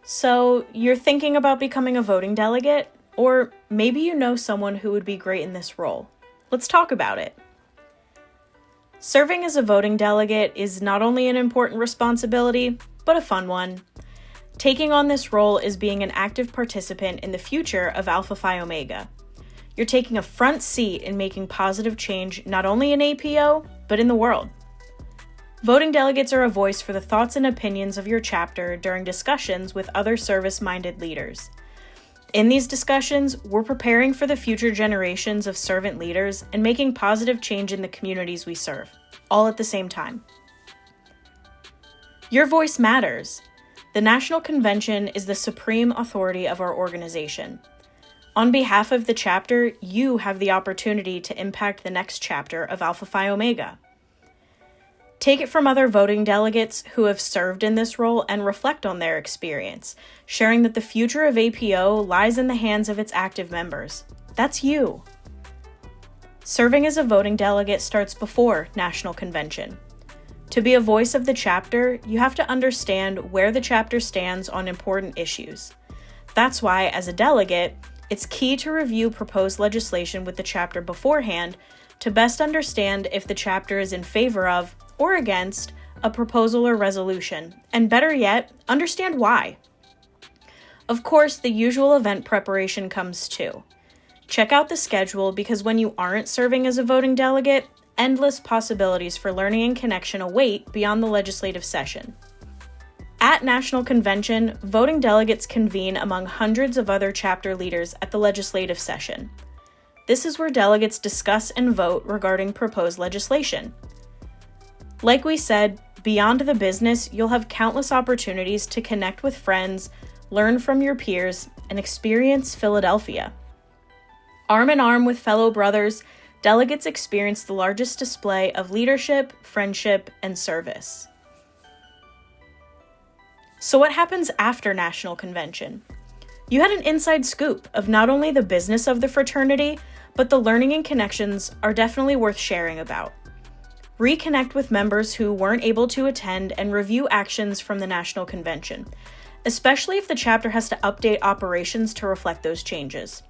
So, you're thinking about becoming a voting delegate? Or maybe you know someone who would be great in this role. Let's talk about it. Serving as a voting delegate is not only an important responsibility, but a fun one. Taking on this role is being an active participant in the future of Alpha Phi Omega. You're taking a front seat in making positive change not only in APO, but in the world. Voting delegates are a voice for the thoughts and opinions of your chapter during discussions with other service-minded leaders. In these discussions, we're preparing for the future generations of servant leaders and making positive change in the communities we serve, all at the same time. Your voice matters. The National Convention is the supreme authority of our organization. On behalf of the chapter, you have the opportunity to impact the next chapter of Alpha Phi Omega. Take it from other voting delegates who have served in this role and reflect on their experience, sharing that the future of APO lies in the hands of its active members. That's you. Serving as a voting delegate starts before National Convention. To be a voice of the chapter, you have to understand where the chapter stands on important issues. That's why, as a delegate, it's key to review proposed legislation with the chapter beforehand to best understand if the chapter is in favor of or against a proposal or resolution, and better yet, understand why. Of course, the usual event preparation comes too. Check out the schedule because when you aren't serving as a voting delegate, endless possibilities for learning and connection await beyond the legislative session. At National Convention, voting delegates convene among hundreds of other chapter leaders at the legislative session. This is where delegates discuss and vote regarding proposed legislation. Like we said, beyond the business, you'll have countless opportunities to connect with friends, learn from your peers, and experience Philadelphia. Arm in arm with fellow brothers, delegates experience the largest display of leadership, friendship, and service. So what happens after National Convention? You had an inside scoop of not only the business of the fraternity, but the learning and connections are definitely worth sharing about. Reconnect with members who weren't able to attend and review actions from the National Convention, especially if the chapter has to update operations to reflect those changes.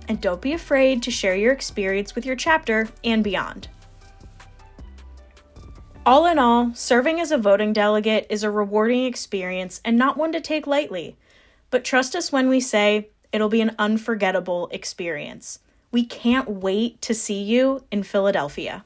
And don't be afraid to share your experience with your chapter and beyond. All in all, serving as a voting delegate is a rewarding experience and not one to take lightly. But trust us when we say it'll be an unforgettable experience. We can't wait to see you in Philadelphia.